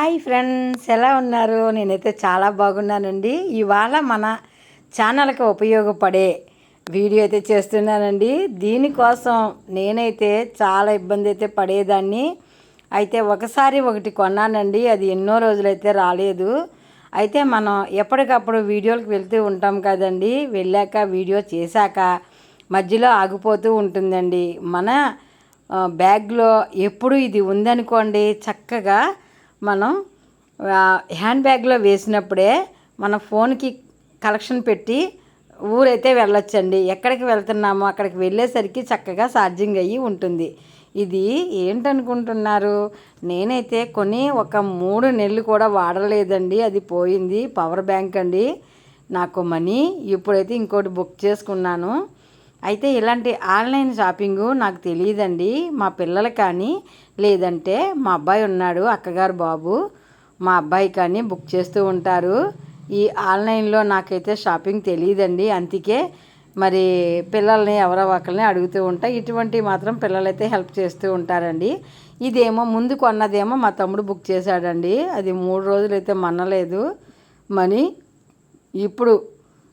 Hi friends, ఎలా ఉన్నారు? నేనైతే చాలా బాగున్నానండి. ఇవాళ మన ఛానల్కి ఉపయోగపడే వీడియో అయితే చేస్తున్నానండి. దీనికోసం నేనైతే చాలా ఇబ్బంది అయితే పడేదాన్ని. అయితే ఒకసారి ఒకటి కొన్నానండి, అది ఎన్నో రోజులైతే రాలేదు. అయితే మనం ఎప్పటికప్పుడు వీడియోలకు వెళ్తూ ఉంటాం కదండి. వెళ్ళాక వీడియో చేశాక మధ్యలో ఆగిపోతూ ఉంటుందండి. మన బ్యాగ్లో ఎప్పుడు ఇది ఉందనుకోండి, చక్కగా మనం హ్యాండ్ బ్యాగ్లో వేసినప్పుడే మన ఫోన్కి కలెక్షన్ పెట్టి ఊరైతే వెళ్ళొచ్చండి. ఎక్కడికి వెళ్తున్నామో అక్కడికి వెళ్ళేసరికి చక్కగా ఛార్జింగ్ అయ్యి ఉంటుంది. ఇది ఏంటనుకుంటున్నారు? నేనైతే కొని ఒక 3 నెలలు కూడా వాడలేదండి, అది పోయింది. పవర్ బ్యాంక్ అండి. నాకు మనీ ఇప్పుడైతే ఇంకోటి బుక్ చేసుకున్నాను. అయితే ఇలాంటి ఆన్లైన్ షాపింగు నాకు తెలియదండి. మా పిల్లలు కానీ లేదంటే మా అబ్బాయి ఉన్నాడు, అక్కగారు బాబు, మా అబ్బాయి కానీ బుక్ చేస్తూ ఉంటారు. ఈ ఆన్లైన్లో నాకైతే షాపింగ్ తెలియదండి. అందుకే మరి పిల్లల్ని ఎవరో ఒకరిని అడుగుతూ ఉంటా. ఇటువంటి మాత్రం పిల్లలైతే హెల్ప్ చేస్తూ ఉంటారండి. ఇదేమో ముందు కొన్నదేమో మా తమ్ముడు బుక్ చేశాడండి. అది 3 రోజులైతే మన్నలేదు మనీ. ఇప్పుడు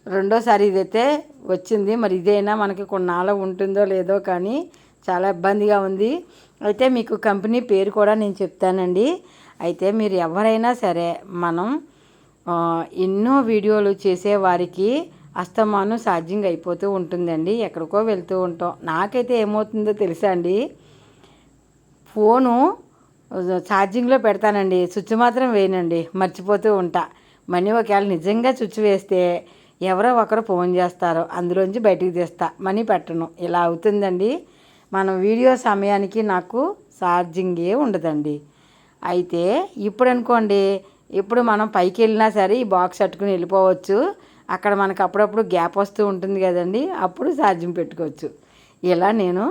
రెండోసారి ఇదైతే వచ్చింది. మరి ఇదైనా మనకి కొన్నాళ్ళు ఉంటుందో లేదో కానీ చాలా ఇబ్బందిగా ఉంది. అయితే మీకు కంపెనీ పేరు కూడా నేను చెప్తానండి. అయితే మీరు ఎవరైనా సరే, మనం ఎన్నో వీడియోలు చేసేవారికి అస్తమానం ఛార్జింగ్ అయిపోతూ ఉంటుందండి. ఎక్కడికో వెళ్తూ ఉంటాం. నాకైతే ఏమవుతుందో తెలుసా అండి, ఫోను ఛార్జింగ్లో పెడతానండి, స్విచ్ మాత్రం వేయనండి, మర్చిపోతూ ఉంటా. మనీ ఒకవేళ నిజంగా స్విచ్ వేస్తే ఎవరో ఒకరు ఫోన్ చేస్తారో అందులోంచి బయటికి తీస్తా, మనీ పెట్టను. ఇలా అవుతుందండి. మనం వీడియో సమయానికి నాకు ఛార్జింగే ఉండదండి. అయితే ఇప్పుడు అనుకోండి, ఇప్పుడు మనం పైకి వెళ్ళినా సరే ఈ బాక్స్ పట్టుకుని వెళ్ళిపోవచ్చు. అక్కడ మనకు అప్పుడప్పుడు గ్యాప్ వస్తూ ఉంటుంది కదండి, అప్పుడు ఛార్జింగ్ పెట్టుకోవచ్చు. ఇలా నేను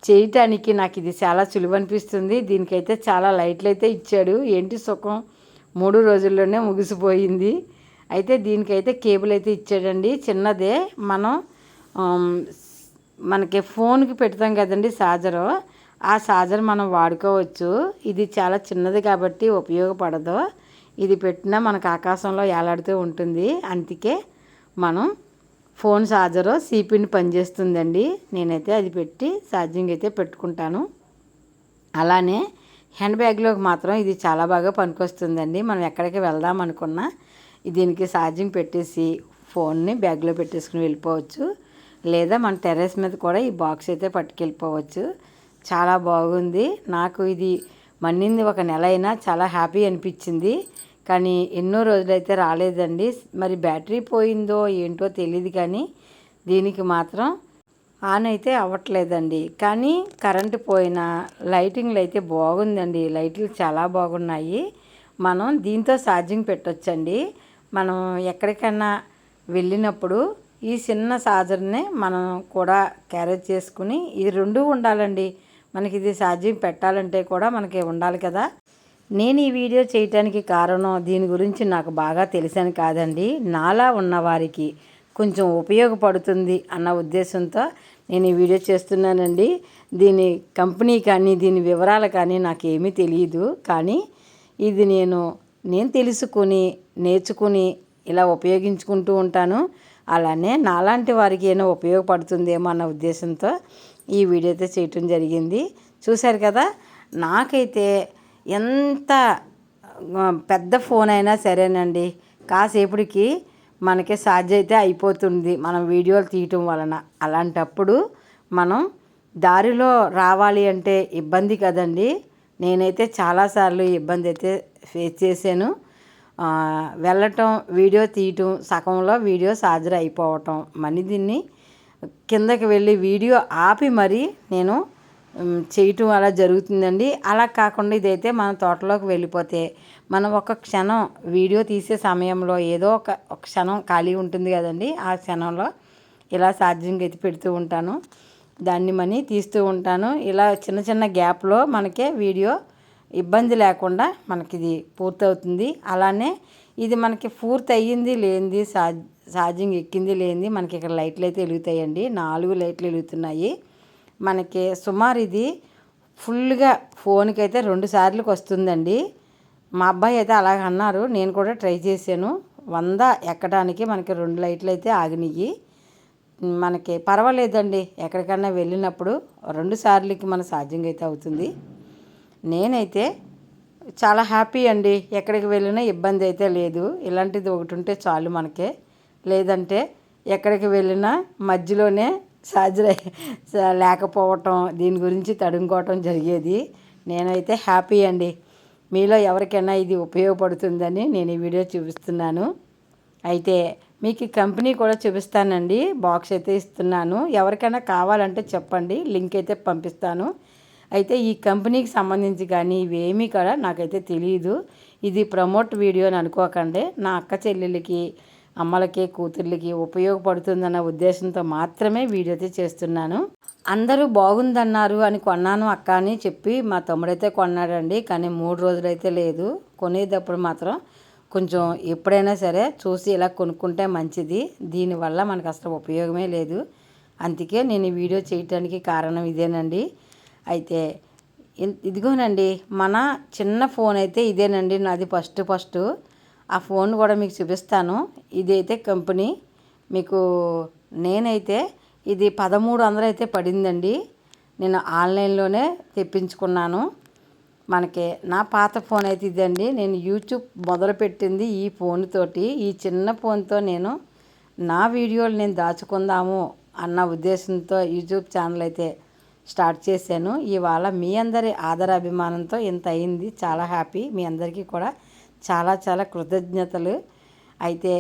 చేయటానికి నాకు ఇది చాలా సులువు అనిపిస్తుంది. దీనికైతే చాలా లైట్లు అయితే ఇచ్చాడు. ఏంటి సుఖం, 3 రోజుల్లోనే ముగిసిపోయింది. అయితే దీనికైతే కేబుల్ అయితే ఇచ్చాడండి, చిన్నదే. మనం మనకి ఫోన్కి పెడతాం కదండి ఛార్జరు, ఆ ఛార్జర్ మనం వాడుకోవచ్చు. ఇది చాలా చిన్నది కాబట్టి ఉపయోగపడదు. ఇది పెట్టినా మనకు ఆకాశంలో ఏలాడుతూ ఉంటుంది. అందుకే మనం ఫోన్ ఛార్జరు సిపిని పనిచేస్తుందండి. నేనైతే అది పెట్టి ఛార్జింగ్ అయితే పెట్టుకుంటాను. అలానే హ్యాండ్ బ్యాగ్లోకి మాత్రం ఇది చాలా బాగా పనికొస్తుందండి. మనం ఎక్కడికి వెళ్దాం అనుకున్నా దీనికి ఛార్జింగ్ పెట్టేసి ఫోన్ని బ్యాగ్లో పెట్టేసుకుని వెళ్ళిపోవచ్చు. లేదా మన టెర్రస్ మీద కూడా ఈ బాక్స్ అయితే పట్టుకెళ్ళిపోవచ్చు. చాలా బాగుంది. నాకు ఇది మన్నింది 1 నెల అయినా చాలా హ్యాపీ అనిపించింది. కానీ ఎన్నో రోజులైతే రాలేదండి. మరి బ్యాటరీ పోయిందో ఏంటో తెలియదు, కానీ దీనికి మాత్రం ఆన్ అయితే అవ్వట్లేదండి. కానీ కరెంటు పోయినా లైటింగ్లు అయితే బాగుందండి. లైట్లు చాలా బాగున్నాయి. మనం దీంతో ఛార్జింగ్ పెట్టొచ్చండి. మనం ఎక్కడికైనా వెళ్ళినప్పుడు ఈ చిన్న ఛార్జర్ని మనం కూడా క్యారేజ్ చేసుకుని, ఇది 2 ఉండాలండి. మనకి ఇది ఛార్జింగ్ పెట్టాలంటే కూడా మనకి ఉండాలి కదా. నేను ఈ వీడియో చేయటానికి కారణం దీని గురించి నాకు బాగా తెలిసని కాదండి, నాలా ఉన్నవారికి కొంచెం ఉపయోగపడుతుంది అన్న ఉద్దేశంతో నేను ఈ వీడియో చేస్తున్నానండి. దీని కంపెనీ కానీ దీని వివరాలు కానీ నాకేమీ తెలియదు. కానీ ఇది నేను తెలుసుకుని నేర్చుకుని ఇలా ఉపయోగించుకుంటూ ఉంటాను. అలానే నాలాంటి వారికి ఏమో ఉపయోగపడుతుందేమో అన్న ఉద్దేశంతో ఈ వీడియో అయితే చేయటం జరిగింది. చూశారు కదా, నాకైతే ఎంత పెద్ద ఫోన్ అయినా సరేనండి, కాసేపటికి మనకి ఛార్జ్ అయితే అయిపోతుంది మనం వీడియోలు తీయటం వలన. అలాంటప్పుడు మనం దారిలో రావాలి అంటే ఇబ్బంది కదండి. నేనైతే చాలాసార్లు ఇబ్బంది అయితే ఫేస్ చేశాను. వెళ్ళటం, వీడియో తీయటం, సగంలో వీడియో ఛార్జర్ అయిపోవటం, మళ్ళీ దీన్ని కిందకి వెళ్ళి వీడియో ఆపి మరీ నేను చేయటం అలా జరుగుతుందండి. అలా కాకుండా ఇదైతే మన తోటలోకి వెళ్ళిపోతే మనం ఒక క్షణం వీడియో తీసే సమయంలో ఏదో ఒక క్షణం ఖాళీ ఉంటుంది కదండి, ఆ క్షణంలో ఇలా ఛార్జింగ్ అయితే పెడుతూ ఉంటాను. దాన్ని మనీ తీస్తూ ఉంటాను. ఇలా చిన్న చిన్న గ్యాప్లో మనకే వీడియో ఇబ్బంది లేకుండా మనకి ఇది పూర్తవుతుంది. అలానే ఇది మనకి పూర్తి అయ్యింది లేనిది, ఛార్జింగ్ ఎక్కింది లేనిది మనకి ఇక్కడ లైట్లు అయితే వెలుగుతాయండి. 4 లైట్లు వెలుగుతున్నాయి. మనకి సుమారు ఇది ఫుల్గా ఫోన్కి అయితే 2 సార్లకు వస్తుందండి. మా అబ్బాయి అయితే అలాగ అన్నారు, నేను కూడా ట్రై చేశాను. 100 ఎక్కడానికి మనకి 2 లైట్లు అయితే ఆగినాయి. మనకి పర్వాలేదండి, ఎక్కడికన్నా వెళ్ళినప్పుడు 2 సార్లకి మన సాధ్యంగా అయితే అవుతుంది. నేనైతే చాలా హ్యాపీ అండి, ఎక్కడికి వెళ్ళినా ఇబ్బంది అయితే లేదు. ఇలాంటిది ఒకటి ఉంటే చాలు మనకే. లేదంటే ఎక్కడికి వెళ్ళినా మధ్యలోనే ఛార్జర్ లేకపోవటం, దీని గురించి తడుముకోవటం జరిగేది. నేనైతే హ్యాపీ అండి. మీలో ఎవరికైనా ఇది ఉపయోగపడుతుందని నేను ఈ వీడియో చూపిస్తున్నాను. అయితే మీకు ఈ కంపెనీ కూడా చూపిస్తానండి, బాక్స్ అయితే ఇస్తున్నాను. ఎవరికైనా కావాలంటే చెప్పండి, లింక్ అయితే పంపిస్తాను. అయితే ఈ కంపెనీకి సంబంధించి కానీ ఇవేమీ కూడా నాకైతే తెలియదు. ఇది ప్రమోట్ వీడియో అని అనుకోకండి. నా అక్క చెల్లెలకి, అమ్మలకి, కూతుర్లకి ఉపయోగపడుతుందన్న ఉద్దేశంతో మాత్రమే వీడియో అయితే చేస్తున్నాను. అందరూ బాగుందన్నారు అని కొన్నాను అక్క అని చెప్పి మా తమ్ముడైతే కొన్నాడండి. కానీ 3 రోజులైతే లేదు. కొనేటప్పుడు మాత్రం కొంచెం ఎప్పుడైనా సరే చూసి ఇలా కొనుక్కుంటే మంచిది. దీనివల్ల మనకు అసలు ఉపయోగమే లేదు. అందుకే నేను ఈ వీడియో చేయటానికి కారణం ఇదేనండి. అయితే ఇదిగోనండి, మన చిన్న ఫోన్ అయితే ఇదేనండి నాది ఫస్ట్. ఆ ఫోన్ కూడా మీకు చూపిస్తాను. ఇదైతే కంపెనీ మీకు, నేనైతే ఇది 1300 అయితే పడిందండి. నేను ఆన్లైన్లోనే తెప్పించుకున్నాను. మనకి నా పాత ఫోన్ అయితే ఇదండి. నేను యూట్యూబ్ మొదలుపెట్టింది ఈ ఫోన్ తోటి. ఈ చిన్న ఫోన్తో నేను నా వీడియోలు నేను దాచుకుందాము అన్న ఉద్దేశంతో యూట్యూబ్ ఛానల్ అయితే స్టార్ట్ చేశాను. ఇవాళ మీ అందరి ఆదరాభిమానంతో ఇంత అయింది. చాలా హ్యాపీ. మీ అందరికీ కూడా చాలా చాలా కృతజ్ఞతలు. అయితే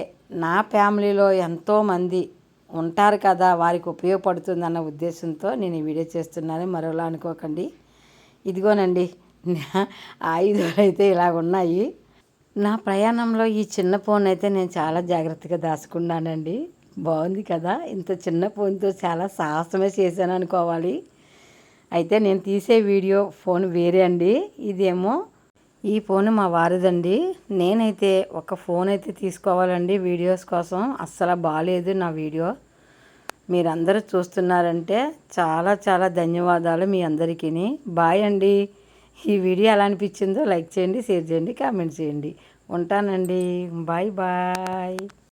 నా ఫ్యామిలీలో ఎంతోమంది ఉంటారు కదా, వారికి ఉపయోగపడుతుందన్న ఉద్దేశంతో నేను ఈ వీడియో చేస్తున్నాను, మరోలా అనుకోకండి. ఇదిగోనండి, ఆయుధాలు అయితే ఇలాగ ఉన్నాయి. నా ప్రయాణంలో ఈ చిన్న ఫోన్ అయితే నేను చాలా జాగ్రత్తగా దాచుకున్నానండి. బాగుంది కదా, ఇంత చిన్న ఫోన్తో చాలా సాహసమే చేశాను అనుకోవాలి. అయితే నేను తీసే వీడియో ఫోన్ వేరే అండి. ఇదేమో ఈ ఫోన్ మా వారిదండి. నేనైతే ఒక ఫోన్ అయితే తీసుకోవాలండి వీడియోస్ కోసం. అస్సలు బాగాలేదు నా వీడియో. మీరందరూ చూస్తున్నారంటే చాలా చాలా ధన్యవాదాలు మీ అందరికీ. బాయ్ అండి. ఈ వీడియో ఎలా అనిపించిందో లైక్ చేయండి, షేర్ చేయండి, కామెంట్ చేయండి. ఉంటానండి. Bye bye.